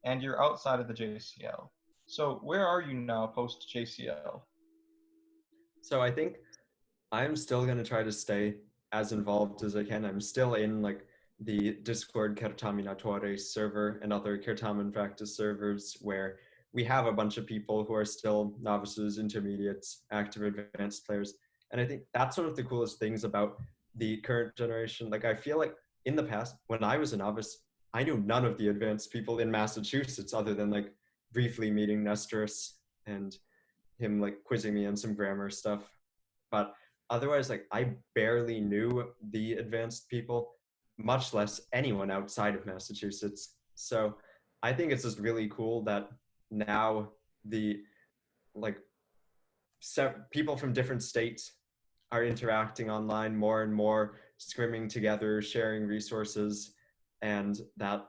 Speaker 2: and you're outside of the JCL. So where are you now post JCL?
Speaker 3: So I think I'm still going to try to stay as involved as I can. I'm still in like the Discord Kertaminatore server and other Kertamin practice servers where we have a bunch of people who are still novices, intermediates, active advanced players. And I think that's one of the coolest things about the current generation. Like I feel like in the past, when I was a novice, I knew none of the advanced people in Massachusetts other than like briefly meeting Nestorus and him like quizzing me on some grammar stuff. But otherwise, like I barely knew the advanced people, much less anyone outside of Massachusetts. So I think it's just really cool that now the like people from different states are interacting online more and more, scrimming together, sharing resources, and that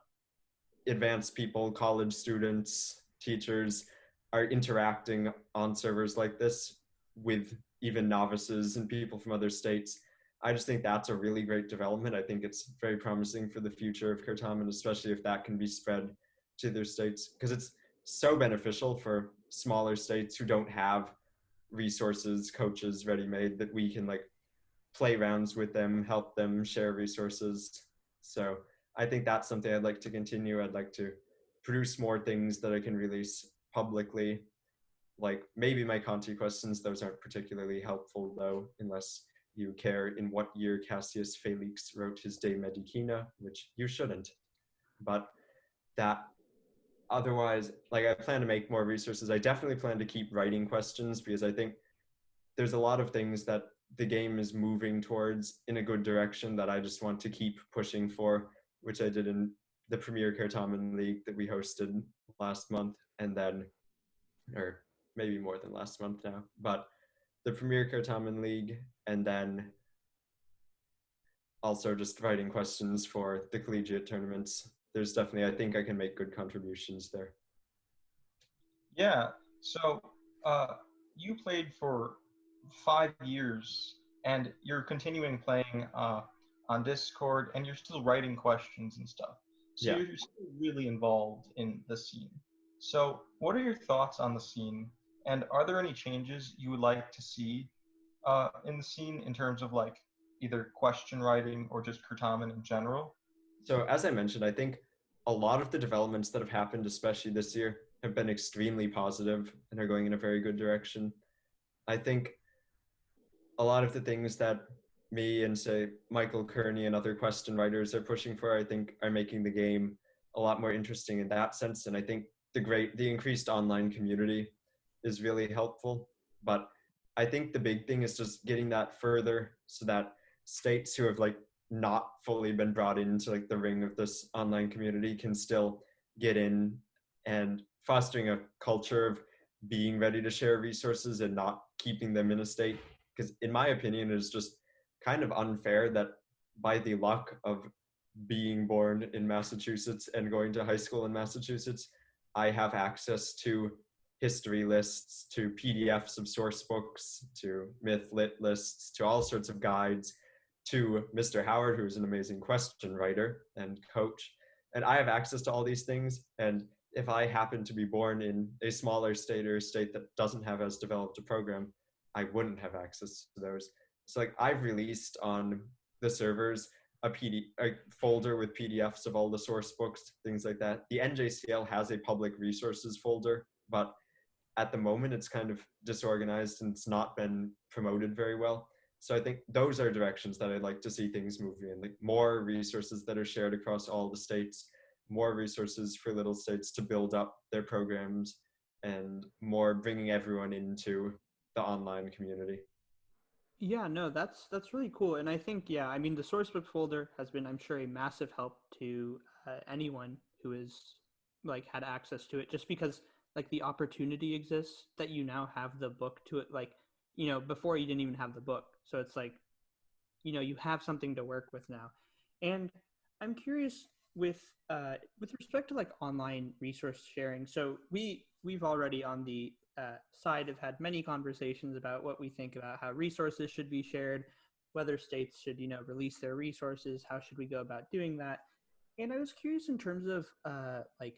Speaker 3: advanced people, college students, teachers are interacting on servers like this with even novices and people from other states. I just think that's a really great development. I think it's very promising for the future of Kurtamen, especially if that can be spread to their states, because it's so beneficial for smaller states who don't have resources, coaches ready-made, that we can like play rounds with them, help them share resources. So I think that's something I'd like to continue. I'd like to produce more things that I can release publicly. Like maybe my Conti questions, those aren't particularly helpful though, unless you care in what year Cassius Felix wrote his De Medicina, which you shouldn't. But that otherwise, like I plan to make more resources. I definitely plan to keep writing questions because I think there's a lot of things that the game is moving towards in a good direction that I just want to keep pushing for, which I did in the Premier Kurtamen League that we hosted last month, and then, or maybe more than last month now, but the Premier Kurtamen League, and then also just writing questions for the collegiate tournaments. There's definitely, I think I can make good contributions there.
Speaker 2: Yeah, so you played for 5 years, and you're continuing playing on Discord, and you're still writing questions and stuff. So
Speaker 3: Yeah.
Speaker 2: you're still really involved in the scene. So what are your thoughts on the scene, and are there any changes you would like to see in the scene in terms of like either question writing or just Kurtamen in general?
Speaker 3: So as I mentioned, I think a lot of the developments that have happened, especially this year, have been extremely positive and are going in a very good direction. I think a lot of the things that me and say Michael Kearney and other question writers are pushing for, I think, are making the game a lot more interesting in that sense. And I think the increased online community is really helpful. But I think the big thing is just getting that further so that states who have like not fully been brought into like the ring of this online community can still get in, and fostering a culture of being ready to share resources and not keeping them in a state. Because in my opinion, it's just kind of unfair that by the luck of being born in Massachusetts and going to high school in Massachusetts, I have access to history lists, to PDFs of source books, to myth lit lists, to all sorts of guides, to Mr. Howard, who's an amazing question writer and coach. And I have access to all these things. And if I happen to be born in a smaller state or a state that doesn't have as developed a program, I wouldn't have access to those. So like I've released on the servers a folder with PDFs of all the source books, things like that. The NJCL has a public resources folder, but at the moment it's kind of disorganized and it's not been promoted very well. So I think those are directions that I'd like to see things move in, like more resources that are shared across all the states, more resources for little states to build up their programs, and more bringing everyone into the online community.
Speaker 1: Yeah, no, that's really cool. And I think, yeah, I mean, the sourcebook folder has been, I'm sure, a massive help to anyone who is like had access to it, just because like the opportunity exists that you now have the book to it. Like, you know, before you didn't even have the book. So it's like, you know, you have something to work with now. And I'm curious with respect to like online resource sharing. So we've already on the side have had many conversations about what we think about how resources should be shared, whether states should, you know, release their resources, how should we go about doing that. And I was curious in terms of like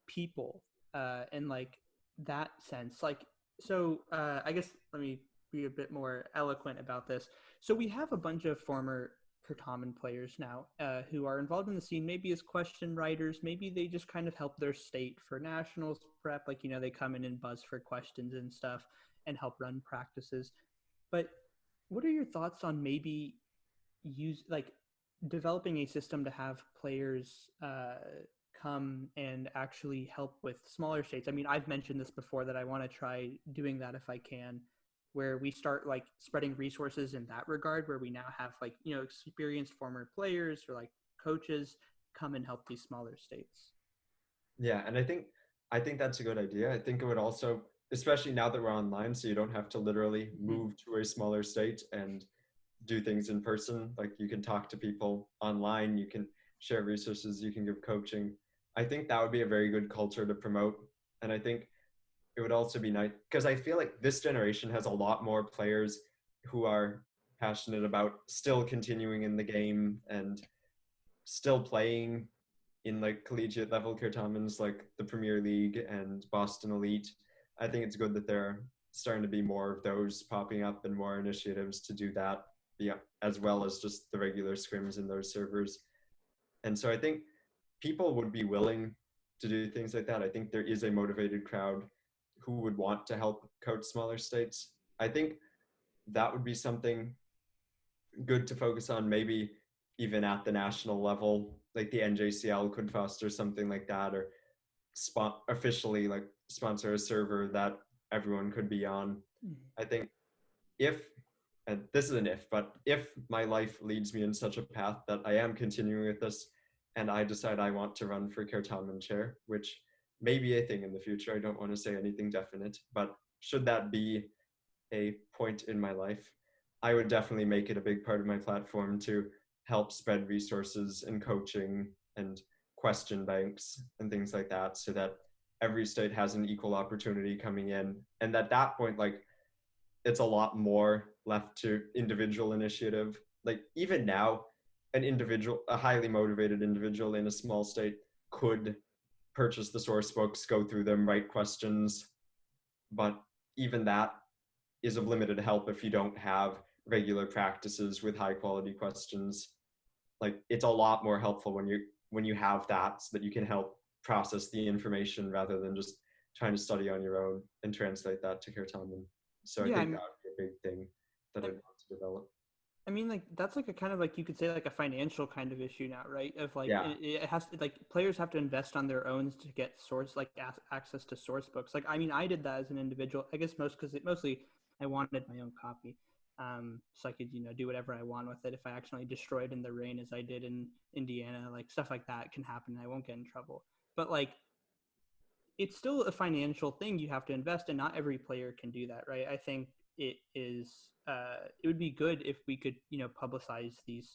Speaker 1: people and like that sense, like, so I guess let me be a bit more eloquent about this. So we have a bunch of former Kurtaman players now who are involved in the scene, maybe as question writers, maybe they just kind of help their state for nationals prep, like, you know, they come in and buzz for questions and stuff and help run practices. But what are your thoughts on maybe developing a system to have players come and actually help with smaller states? I mean, I've mentioned this before that I want to try doing that if I can, where we start like spreading resources in that regard, where we now have like, you know, experienced former players or like coaches come and help these smaller states.
Speaker 3: Yeah, and I think that's a good idea. I think it would also, especially now that we're online, so you don't have to literally move to a smaller state and do things in person. Like you can talk to people online, you can share resources, you can give coaching. I think that would be a very good culture to promote. And I think it would also be nice because I feel like this generation has a lot more players who are passionate about still continuing in the game and still playing in like collegiate level Kurtamans like the Premier League and Boston Elite. I think it's good that there are starting to be more of those popping up and more initiatives to do that, yeah, as well as just the regular scrims in those servers. And so I think people would be willing to do things like that. I think there is a motivated crowd who would want to help coach smaller states. I think that would be something good to focus on, maybe even at the national level. Like the NJCL could foster something like that, or officially like sponsor a server that everyone could be on. I think if, and this is an if, but if my life leads me in such a path that I am continuing with this and I decide I want to run for Kurtaman chair, which may be a thing in the future, I don't want to say anything definite, but should that be a point in my life, I would definitely make it a big part of my platform to help spread resources and coaching and question banks and things like that, so that every state has an equal opportunity coming in. And at that point, like, it's a lot more left to individual initiative. Like even now, a highly motivated individual in a small state could purchase the source books, go through them, write questions. But even that is of limited help if you don't have regular practices with high quality questions. Like it's a lot more helpful when you have that, so that you can help process the information rather than just trying to study on your own and translate that to Kirtaman. So I think that would be a big thing that I'd want to develop.
Speaker 1: I mean, like, that's like a kind of like, you could say like a financial kind of issue now, right? Of like,
Speaker 3: Yeah.
Speaker 1: it has to, like, players have to invest on their own to get access to source books. Like, I mean, I did that as an individual, I guess mostly I wanted my own copy. So I could, do whatever I want with it. If I accidentally destroy it in the rain, as I did in Indiana, like stuff like that can happen. I won't get in trouble. But like, it's still a financial thing you have to invest in. Not every player can do that, right? I think it would be good if we could, publicize these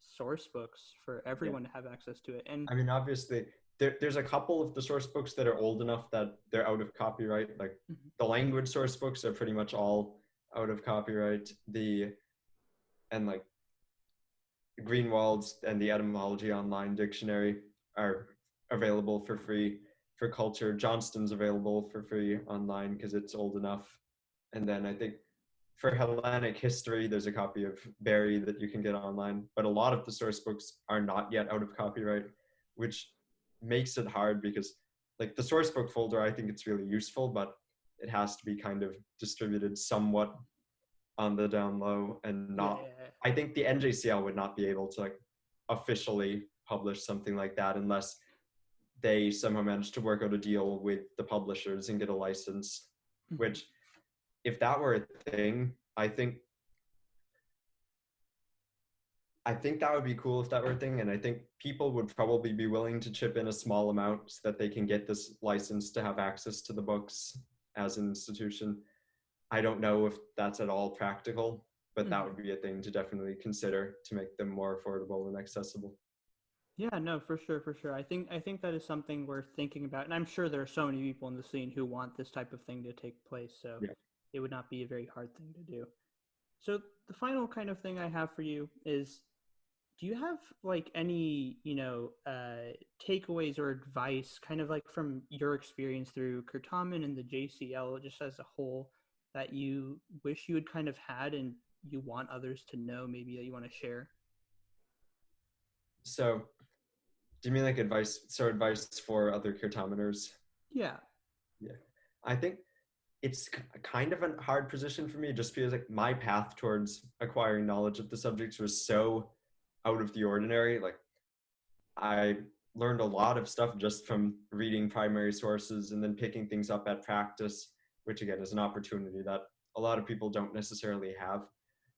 Speaker 1: source books for everyone to have access to it. And
Speaker 3: I mean, obviously, there's a couple of the source books that are old enough that they're out of copyright. Like the language source books are pretty much all out of copyright. And like Greenwald's and the Etymology Online Dictionary are available for free. For culture, Johnston's available for free online because it's old enough. And then I think for Hellenic history, there's a copy of Barry that you can get online. But a lot of the source books are not yet out of copyright, which makes it hard because like the source book folder, I think it's really useful, but it has to be kind of distributed somewhat on the down low and not. I think the NJCL would not be able to like officially publish something like that unless they somehow managed to work out a deal with the publishers and get a license, which if that were a thing, I think that would be cool if that were a thing. And I think people would probably be willing to chip in a small amount so that they can get this license to have access to the books as an institution. I don't know if that's at all practical, but that would be a thing to definitely consider to make them more affordable and accessible.
Speaker 1: Yeah, no, for sure. I think that is something worth thinking about, and I'm sure there are so many people in the scene who want this type of thing to take place. So it would not be a very hard thing to do. So the final kind of thing I have for you is, do you have like any, takeaways or advice kind of like from your experience through Kirtaman and the JCL just as a whole that you wish you had kind of had and you want others to know, maybe that you want to share?
Speaker 3: So do you mean like advice for other Kirtamaners?
Speaker 1: Yeah.
Speaker 3: I think it's kind of a hard position for me just because like my path towards acquiring knowledge of the subjects was so out of the ordinary. Like I learned a lot of stuff just from reading primary sources and then picking things up at practice, which again is an opportunity that a lot of people don't necessarily have.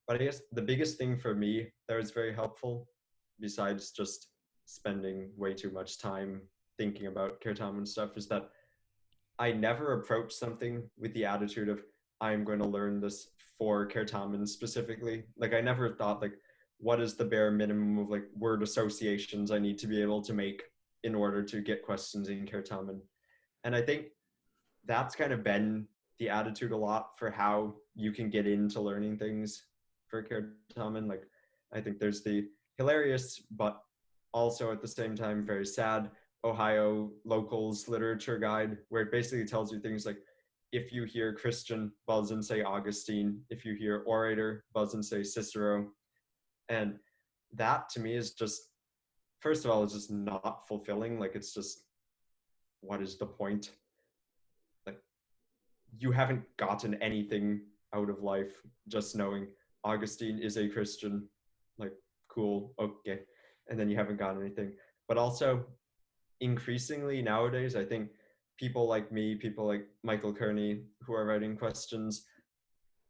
Speaker 3: But I guess the biggest thing for me that was very helpful, besides just spending way too much time thinking about Kirtaman stuff, is that I never approached something with the attitude of I'm going to learn this for Kirtaman specifically. Like I never thought like, what is the bare minimum of like word associations I need to be able to make in order to get questions in Kirtaman? And I think that's kind of been the attitude a lot for how you can get into learning things for Kirtaman. Like I think there's the hilarious, but also at the same time very sad Ohio Locals Literature Guide, where it basically tells you things like, if you hear Christian, buzz and say Augustine. If you hear orator, buzz and say Cicero. And that to me is just, first of all, it's just not fulfilling. Like it's just, what is the point? Like you haven't gotten anything out of life just knowing Augustine is a Christian. Like, cool, okay. And then you haven't gotten anything. But also, increasingly nowadays, I think people like me, people like Michael Kearney, who are writing questions,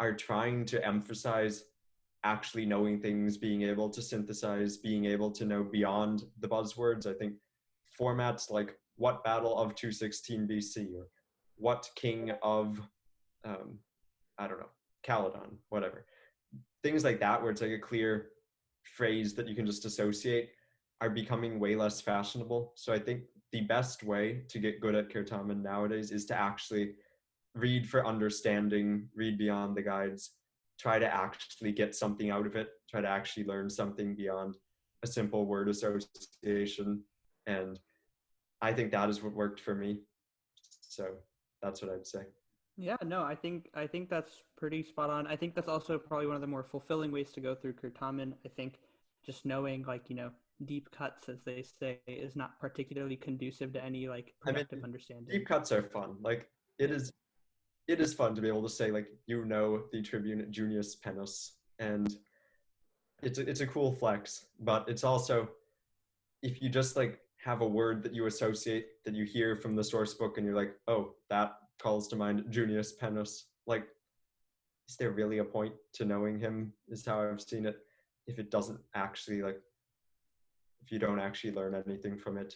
Speaker 3: are trying to emphasize actually knowing things, being able to synthesize, being able to know beyond the buzzwords. I think formats like what battle of 216 BC or what king of, I don't know, Caledon, whatever. Things like that, where it's like a clear phrase that you can just associate, are becoming way less fashionable. So I think the best way to get good at Kirtaman nowadays is to actually read for understanding, read beyond the guides, try to actually get something out of it, try to actually learn something beyond a simple word association. And I think that is what worked for me. So that's what I'd say.
Speaker 1: Yeah, no, I think that's pretty spot on. I think that's also probably one of the more fulfilling ways to go through Kirtaman. I think just knowing, like, deep cuts, as they say, is not particularly conducive to any like
Speaker 3: I mean,
Speaker 1: productive understanding.
Speaker 3: deep cuts are fun. Like it is fun to be able to say like the Tribune Junius Penus, and it's a cool flex. But it's also, if you just like have a word that you associate, that you hear from the source book, and you're like, oh, that calls to mind Junius Penus. Like, is there really a point to knowing him? Is how I've seen it. If it doesn't actually like, if you don't actually learn anything from it.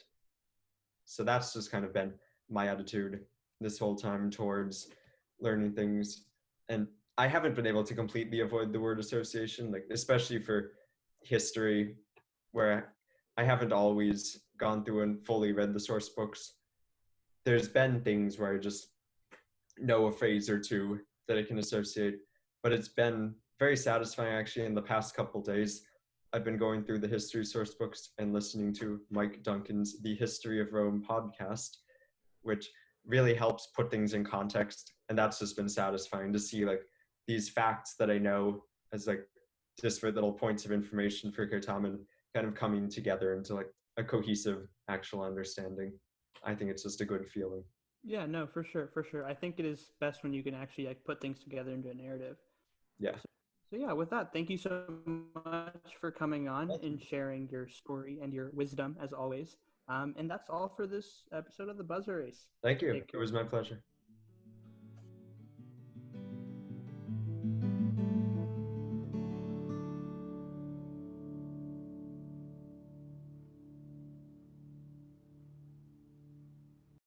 Speaker 3: So that's just kind of been my attitude this whole time towards learning things. And I haven't been able to completely avoid the word association, like especially for history, where I haven't always gone through and fully read the source books. There's been things where I just know a phrase or two that I can associate, but it's been very satisfying actually in the past couple days. I've been going through the history source books and listening to Mike Duncan's The History of Rome podcast, which really helps put things in context. And that's just been satisfying to see like these facts that I know as like disparate little points of information for Certamen kind of coming together into like a cohesive actual understanding. I think it's just a good feeling.
Speaker 1: Yeah, no, for sure, for sure. I think it is best when you can actually like put things together into a narrative.
Speaker 3: Yeah.
Speaker 1: So yeah, with that, thank you so much for coming on and sharing your story and your wisdom as always. And that's all for this episode of the Buzzer Race.
Speaker 3: Thank you. It was my pleasure.